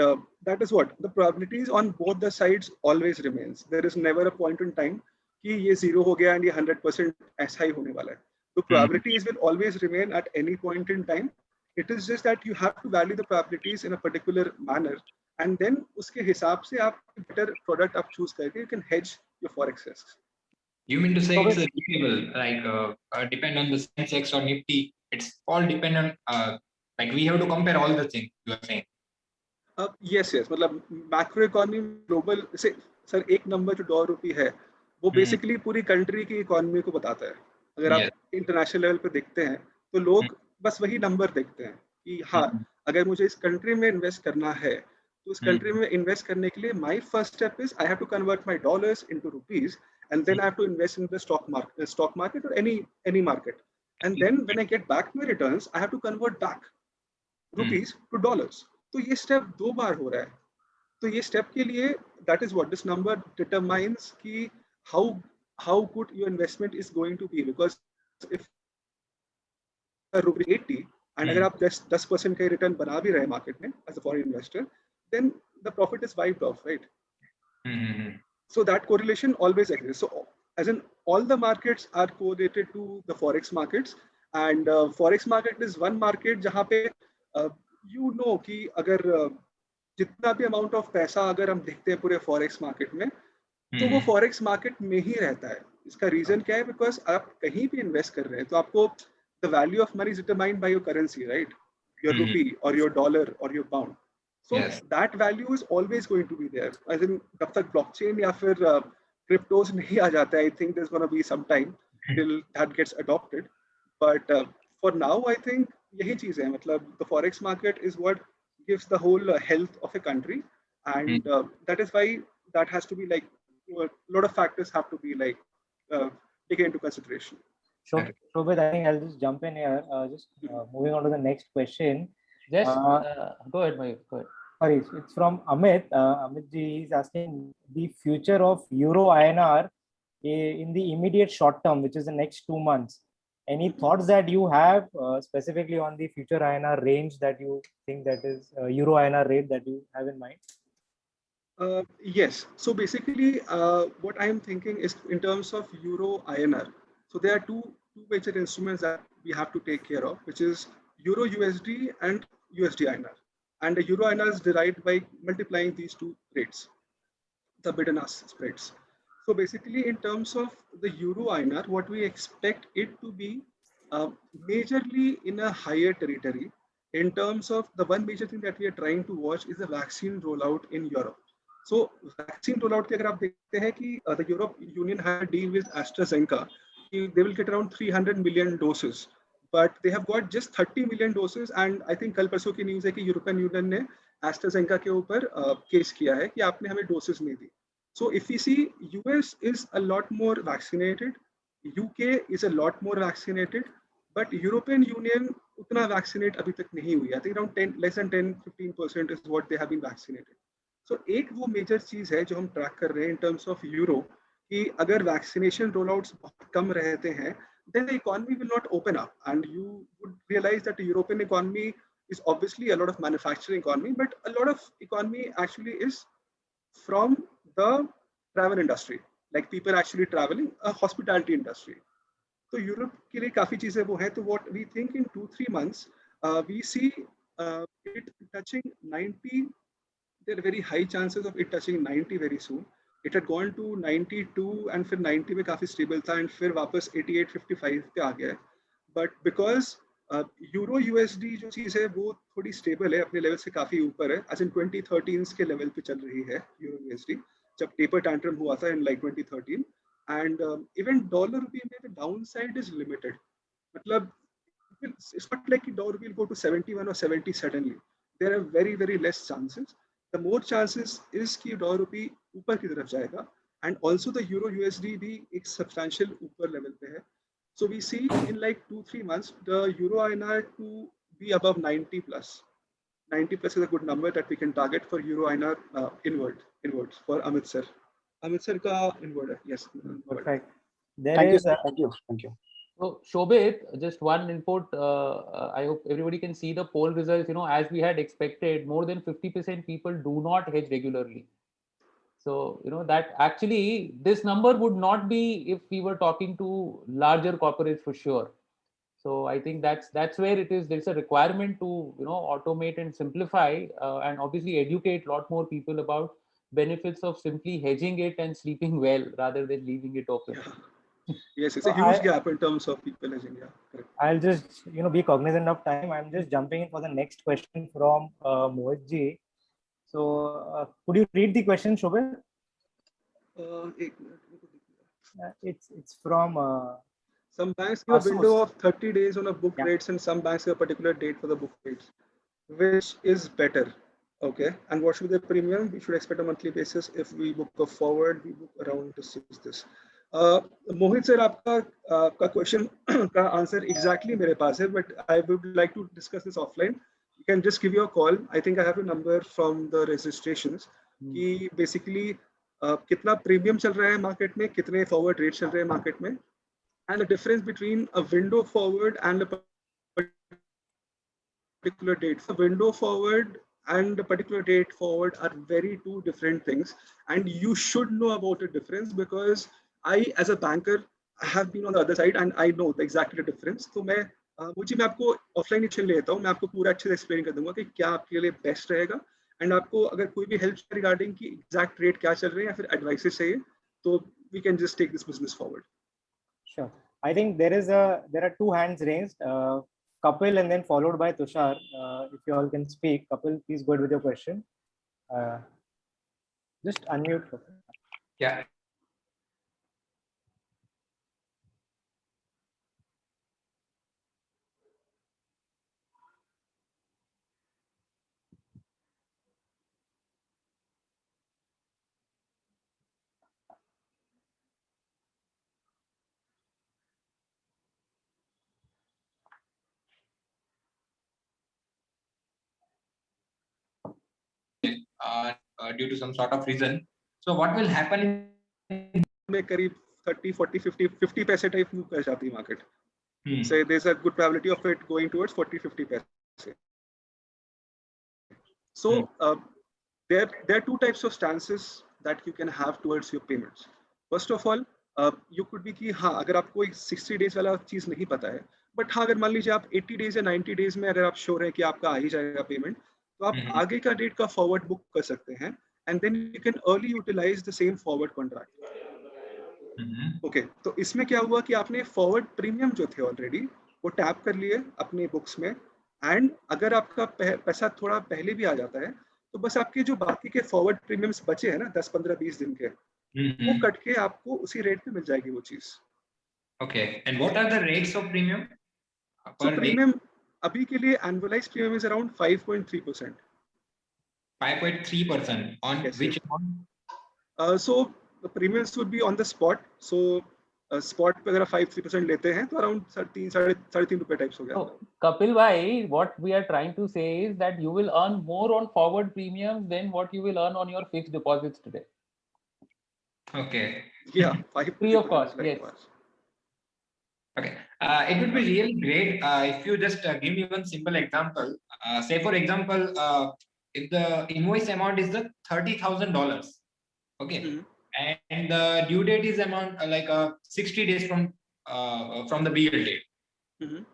that is what the probabilities on both the sides always remains. There is never a point in time कि ये 0 हो गया and ये 100% ऐसा ही होने वाला है. The probabilities will always remain at any point in time. It is just that you have to value the probabilities in a particular manner, and then उसके हिसाब से आप better product आप choose करके you can hedge your forex risks. You mean to say it's variable, like depend on the Sensex or Nifty? It's all dependent. Like we have to compare all the things you are saying. Yes. मतलब macro economy global से sir एक number जो dollar rupee है वो basically पूरी country की economy को बताता है. अगर आप इंटरनेशनल लेवल पे देखते हैं तो लोग बस वही नंबर देखते हैं कि हाँ अगर मुझे इस कंट्री में इन्वेस्ट करना है तो इस कंट्री में इन्वेस्ट करने के लिए my first step is I have to convert my dollars into rupees and then I have to invest in the stock market or any market, and then when I get back my returns I have to convert back rupees to dollars. तो ये step 2 बार हो रहा है. तो ये step के लिए that is what this number determines कि how good your investment is going to be, because if rupee 80 and अगर आप 10% का रिटर्न बना भी रहे मार्केट में as a foreign investor, then the profit is wiped off, right? So that correlation always exists. So as in all the markets are correlated to the forex markets, and forex market is one market जहाँ पे you know कि अगर जितना भी amount of पैसा अगर हम देखते हैं पूरे forex market में तो वो forex market में ही रहता है. इसका reason क्या है? Because आप कहीं भी invest कर रहे हैं तो आपको the value of money is determined by your currency, right? Your rupee or your dollar or your pound. So that value is always going to be there. As in, जब तक blockchain या फिर cryptos नहीं आ जाता है, I think there's going to be some time till that gets adopted. But for now, I think यही चीज है. मतलब the forex market is what gives the whole health of a country, and that is why that has to be like a lot of factors have to be like taken into consideration. Sure. Shobhit, I think I'll just jump in here. Moving on to the next question. Just go ahead, Mayur. Go ahead. Sorry, it's from Amit. Amit ji is asking the future of Euro INR in the immediate short term, which is the next 2 months. Any thoughts that you have specifically on the future INR range that you think that is Euro INR rate that you have in mind? Yes. So basically, what I am thinking is in terms of Euro INR. So there are two major instruments that we have to take care of, which is Euro USD and USD INR. and the euro INR is derived by multiplying these two rates, the bid and ask spreads. So basically, in terms of the euro INR, what we expect it to be majorly in a higher territory. In terms of the one major thing that we are trying to watch is the vaccine rollout in Europe. So vaccine rollout के अगर आप देखते हैं कि the Europe Union had a deal with AstraZeneca, they will get around 300 million doses, but they have got just 30 million doses. And I think कल परसों की news है कि यूरोपियन यूनियन ने AstraZeneca के ऊपर केस किया है कि आपने हमें doses नहीं दी. So if we see, US is a lot more vaccinated, UK is a lot more vaccinated, but European Union उतना vaccinate अभी तक नहीं हुई. I think around 10, less than 10-15% is what they have been vaccinated. So एक वो major चीज़ है जो हम track कर रहे हैं in terms of Euro कि अगर vaccination rollouts बहुत कम रहते हैं, then the economy will not open up, and you would realize that the European economy is obviously a lot of manufacturing economy, but a lot of economy actually is from the travel industry, like people actually traveling, a hospitality industry. So Europe के लिए काफी चीजें वो हैं. तो what we think in 2-3 months, we see it touching 90. There are very high chances of it touching 90 very soon. It had gone to 92 and फिर 90 में काफी stable था and फिर वापस 88-55 पे आ गया है. But because यूरो USD जो चीज है वो थोड़ी स्टेबल है, अपने लेवल से काफी ऊपर है, as in 2013 के लेवल पे चल रही है यूरो USD, जब टेपर टैंट्रम हुआ था in like 2013. And even dollar rupee में the downside is limited. मतलब it's not like dollar rupee will go to 71 or 70 suddenly. There are very less chances. The more chances is कि dollar rupee ऊपर की तरफ जाएगा, and also the euro USD भी एक substantial ऊपर level पे है. So we see in like 2-3 months the euro INR to be above 90 plus. 90 plus is a good number that we can target for euro INR inwards for Amit sir. Amit sir ka inward hai. Yes. Perfect. Thank you, sir. Thank you. So Shobhit, just one input. I hope everybody can see the poll results. You know, as we had expected, more than 50% people do not hedge regularly. So, you know, that actually this number would not be if we were talking to larger corporates for sure. So I think that's where it is. There's a requirement to, you know, automate and simplify and obviously educate a lot more people about benefits of simply hedging it and sleeping well rather than leaving it open. Yeah. Yes, it's a huge gap in terms of people hedging. Yeah, correct. I'll just, you know, be cognizant of time. I'm just jumping in for the next question from Mohit ji. So could you read the question, Shobhit? It's from some banks give a window of 30 days on a book rates, and some banks have a particular date for the book rates. Which is better? Okay, and what should be the premium? We should expect a monthly basis. If we book a forward, we book around this. Mohit sir, आपका question का answer exactly मेरे पास है, but I would like to discuss this offline. You can just give you a call. I think I have a number from the registrations कि basically कितना premium चल रहा है market में, कितने forward rates चल रहे हैं market में, and the difference between a window forward and a particular date. So window forward and a particular date forward are very two different things, and you should know about the difference because I, as a banker, have been on the other side and I know exactly the difference. तो मैं मुझे मैं आपको offline ही लेता हूँ, मैं आपको पूरा अच्छे से एक्सप्लेन कर दूंगा कि क्या आपके लिए बेस्ट रहेगा, एंड आपको अगर कोई भी हेल्प चाहिए रिगार्डिंग कि एग्जैक्ट रेट क्या चल रहे हैं या फिर एडवाइसेस चाहिए, तो we can just take this business forward. Sure. I think there are two hands raised. Kapil and then followed by Tushar. If you all can speak, Kapil, please go ahead with your question. Just unmute. Yeah. Due to some sort of reason. So what will happen में करीब 30, 40, 50 पैसे type move कर जाती है market. Say there's a good probability of it going towards 40-50 पैसे. So there are two types of stances that you can have towards your payments. First of all, you could be कि हाँ अगर आपको 60 days वाला चीज नहीं पता है, but हाँ अगर मान लीजिए आप 80 days या 90 days में अगर आप श्योर हैं कि आपका आ ही जाएगा पेमेंट, तो आप आगे का डेट का फॉरवर्ड बुक कर सकते हैं and then you can early utilise the same forward contract. Okay, तो इसमें क्या हुआ कि आपने फॉरवर्ड प्रीमियम जो थे ऑलरेडी वो टैप कर लिए अपने बुक्स में, एंड अगर आपका पैसा थोड़ा पहले भी आ जाता है तो बस आपके जो बाकी के फॉरवर्ड प्रीमियम्स बचे हैं ना 10, 15, 20 दिन के, वो कट के आपको उसी रेट पे मिल जाएगी वो चीज। Okay, and what are the rates of premium So per day? Premium अभी के लिए annualised premium is around 5.3%। 5.3% on Yes, which yes. amount? So the premiums would be on the spot. So spot पे अगर आप 5-3% लेते हैं तो around 3.5 रुपए टाइप्स हो गया। So Kapil bhai, what we are trying to say is that you will earn more on forward premiums than what you will earn on your fixed deposits today. Okay. Yeah, 5 Free of cost, yes. Okay, it would be really great if you just give me one simple example. Say, for example, if the invoice amount is the $30,000, okay, and the due date is amount like 60 days from the BL date.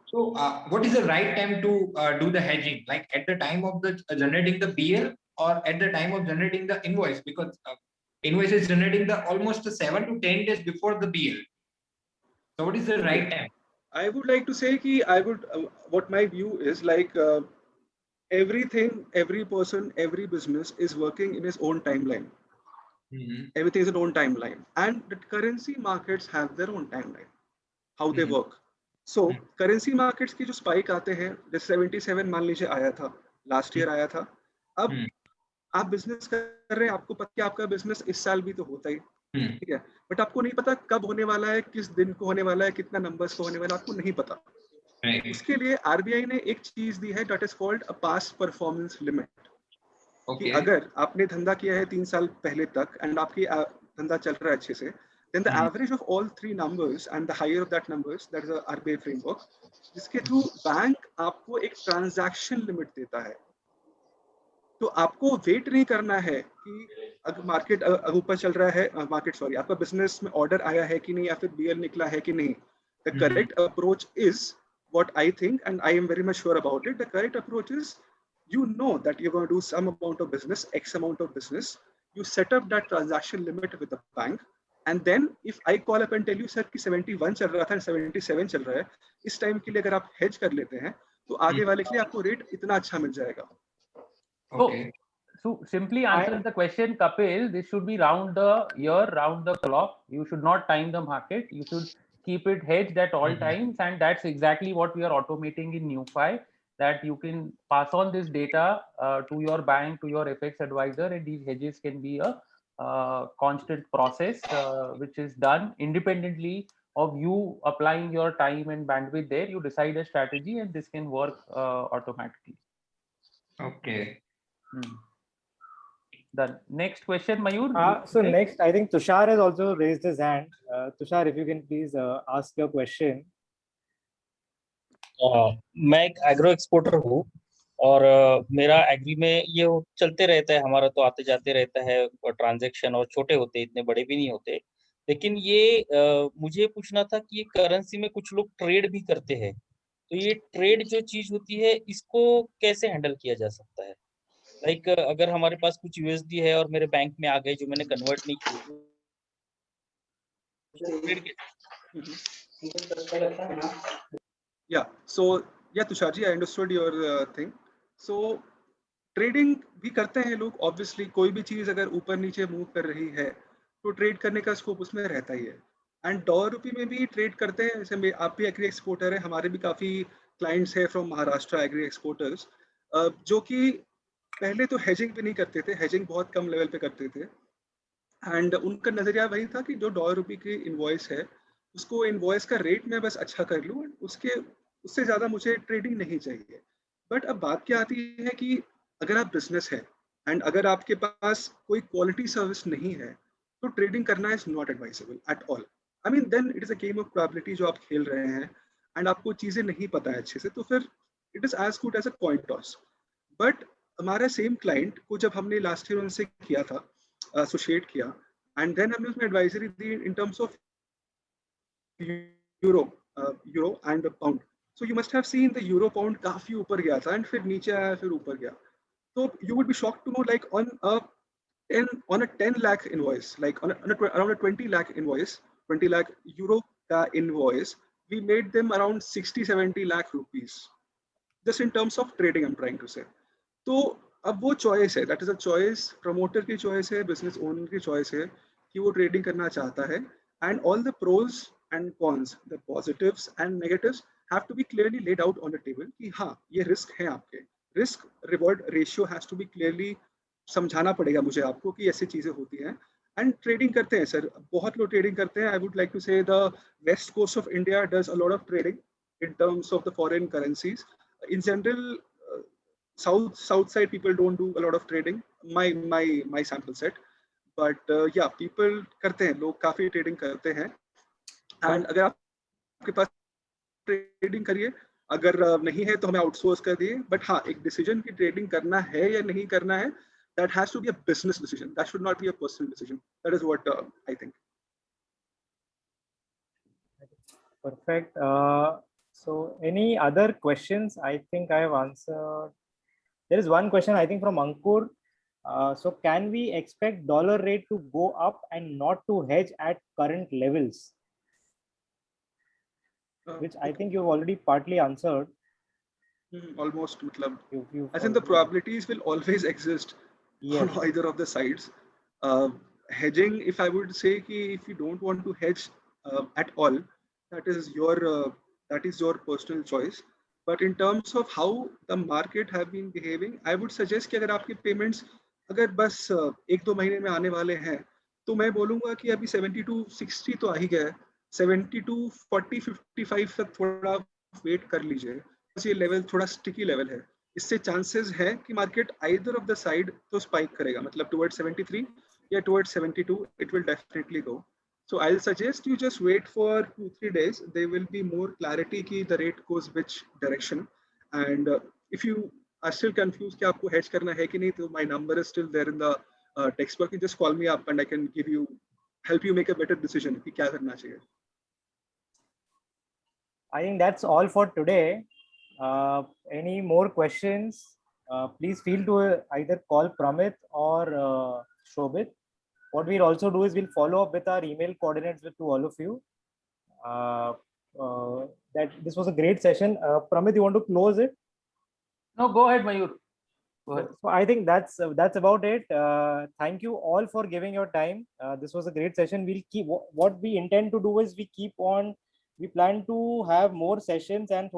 So, what is the right time to do the hedging? Like at the time of the generating the BL or at the time of generating the invoice? Because invoice is generating the almost 7 to 10 days before the BL. So what is the right time? I would like to say कि I would what my view is like everything, every person, every business is working in his own timeline. Everything is an own timeline, and the currency markets have their own timeline, how they work. So currency markets की जो spike आते हैं, जैसे 77 मान लीजिए आया था, last year आया था, अब आप बिजनेस कर रहे हैं, आपको पता है आपका बिजनेस इस साल भी तो होता ही, ठीक है, बट आपको नहीं पता कब होने वाला है, किस दिन को होने वाला है, कितना नंबर्स को होने वाला है, आपको नहीं पता। उसके लिए आरबीआई ने एक चीज दी है, that is called a past performance limit. कि अगर आपने धंधा किया है 3 साल पहले तक एंड आपकी धंधा चल रहा है अच्छे से, then the average of all 3 numbers and the higher of that numbers, that is a RBI framework, जिसके थ्रू बैंक आपको एक ट्रांजैक्शन लिमिट देता है। तो आपको वेट नहीं करना है कि अगर मार्केट ऊपर चल रहा है, मार्केट सॉरी, आपका बिजनेस में ऑर्डर आया है कि नहीं या फिर बीएल निकला है कि नहीं। The correct approach is what I think, and I am very much sure about it, the correct approach is, you know that you're going to do some amount of business, X amount of business, you set up that transaction limit with the bank, and then if I call up and tell you sir कि 71 चल रहा था 77 चल रहा है, इस time के लिए अगर आप hedge कर लेते हैं तो आगे वाले के लिए आपको रेट इतना अच्छा मिल जाएगा। Okay. So simply answer the question, Kapil. This should be round the year, round the clock. You should not time the market. You should keep it hedged at all times, and that's exactly what we are automating in NewFi. That you can pass on this data to your bank, to your FX advisor, and these hedges can be a constant process which is done independently of you applying your time and bandwidth there. You decide a strategy, and this can work automatically. Okay. The next question, Mayur. So next, I think Tushar has also raised his hand. Tushar, if you can please ask your question. मैं एक agro exporter हूँ और मेरा agree में ये चलते रहता है, हमारा तो आते जाते रहता है ट्रांजैक्शन, और छोटे होते इतने बड़े भी नहीं होते। लेकिन ये मुझे पूछना था कि ये करेंसी में कुछ लोग ट्रेड भी करते हैं, तो ये ट्रेड जो चीज होती है इसको कैसे हैंडल किया जा सकता है? लाइक अगर हमारे पास कुछ यूएसडी है और मेरे बैंक में आ गए जो मैंने कन्वर्ट नहीं किए, Yeah, so yeah, Tushar ji, I understood your thing. So trading भी करते हैं लोग, ऑब्वियसली कोई भी चीज अगर ऊपर नीचे मूव कर रही है तो ट्रेड करने का स्कोप उसमें रहता ही है। एंड $1 में भी ट्रेड करते हैं, जैसे आप भी एग्री एक्सपोर्टर है, हमारे भी काफी क्लाइंट्स है फ्रॉम महाराष्ट्र एग्री एक्सपोर्टर्स, जो कि पहले तो हेजिंग भी नहीं करते थे, हेजिंग बहुत कम लेवल पे करते थे, एंड उनका नजरिया वही था कि जो $1 की इनवॉइस है उसको इनवॉइस का रेट मैं बस अच्छा कर लूँ, उससे ज्यादा मुझे ट्रेडिंग नहीं चाहिए। बट अब बात क्या आती है कि अगर आप बिजनेस है एंड अगर आपके पास कोई क्वालिटी सर्विस नहीं है तो ट्रेडिंग करना is not advisable at all. I mean then it is a game of probability जो आप खेल रहे हैं एंड आपको चीजें नहीं पता है अच्छे से, तो फिर it is as good as a coin toss. But हमारा सेम क्लाइंट को जब हमने लास्ट ईयर उनसे किया था, एसोसिएट किया, एंड देन हमने उसमें advisory the in terms of euro and pound. So you must have seen the euro pound काफी ऊपर गया था एंड फिर नीचे आया, फिर ऊपर गया। So you would be shocked to know, like on a 10 lakh invoice, like around a 20 lakh invoice, 20 lakh euro invoice, we made them around 60-70 lakh rupees, just in terms of trading, I'm trying to say. तो अब वो choice है, that is a choice, promoter की choice है, business owner की choice है कि वो ट्रेडिंग करना चाहता है, and all the pros and cons, the positives and negatives have to be clearly laid out on the table कि हाँ ये रिस्क है आपके, risk reward ratio has to be clearly समझाना पड़ेगा मुझे आपको कि ऐसी चीजें होती हैं, एंड ट्रेडिंग करते हैं सर, बहुत लोग ट्रेडिंग करते हैं. I would like to say the west coast of India does a lot of trading in terms of the foreign currencies. In general, south side people don't do a lot of trading. My sample set, but yeah, people करते हैं, लोग काफी trading करते हैं. And अगर आपके पास trading करिए, अगर नहीं है तो हमें आउटसोर्स कर दिए. बट हाँ, एक डिसीजन की ट्रेडिंग करना है या नहीं करना है, that has to be a business decision. That should not be a personal decision. That is what I think. Perfect. So any other questions? I think I have answered. There is one question, I think, from Ankur. So can we expect dollar rate to go up and not to hedge at current levels? Which I think you've already partly answered. Almost, matlab, You've as in the probabilities will always exist. Yes. On either of the sides. Hedging, if I would say ki if you don't want to hedge at all, that is your personal choice. But in terms of how the market have been behaving, I would suggest कि अगर आपके payments अगर बस 1-2 महीने में आने वाले हैं, तो मैं बोलूँगा कि अभी 70-60 तो आ ही गया है, 70-40-55 तक थोड़ा वेट कर लीजिए. ये लेवल थोड़ा स्टिकी लेवल है, इससे चांसेस है कि market either of the side तो स्पाइक करेगा, मतलब टुवर्ड्स 73 या towards 72, it will definitely go. So I'll suggest you just wait for 2-3 days. There will be more clarity कि the rate goes which direction. And if you are still confused कि आपको hedge करना है कि नहीं, तो my number is still there in the textbook. You just call me up and I can help you make a better decision कि क्या करना चाहिए. I think that's all for today. Any more questions? Please feel to either call Pramit or Shobit. What we'll also do is we'll follow up with our email coordinates to all of you. That this was a great session. Pramit, you want to close it? No, go ahead, Mayur. Go ahead. So I think that's about it. Thank you all for giving your time. This was a great session. We'll keep, what we intend to do is we plan to have more sessions, and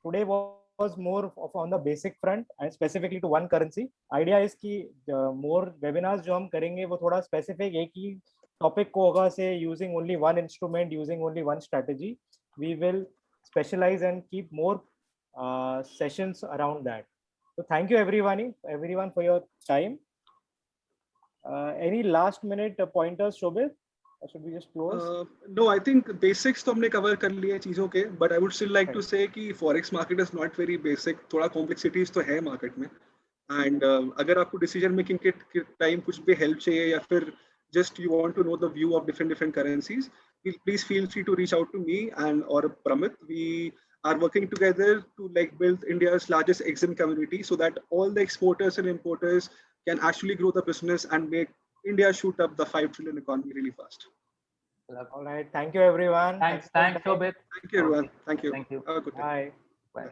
today was more of on the basic front and specifically to one currency. Idea is कि more webinars जो हम करेंगे वो थोड़ा specific एक ही topic को होगा, say using only one instrument, using only one strategy. We will specialize and keep more sessions around that. So thank you everyone for your time. Any last minute pointers, Shobit? Or should we just close? No, I think basics तो हमने cover कर लिए चीजों के, but I would still like to say कि forex market is not very basic. थोड़ा complexities तो है market में, and अगर आपको decision making के time कुछ भी help चाहिए या फिर just you want to know the view of different currencies, please feel free to reach out to me and or Pramit. We are working together to like build India's largest EXIM community so that all the exporters and importers can actually grow the business and make India shoot up the 5 trillion economy really fast. All right. Thank you, everyone. Thanks, Shobit. Thank you, everyone. Thank you. Thank you. Have a good day. Bye. Bye.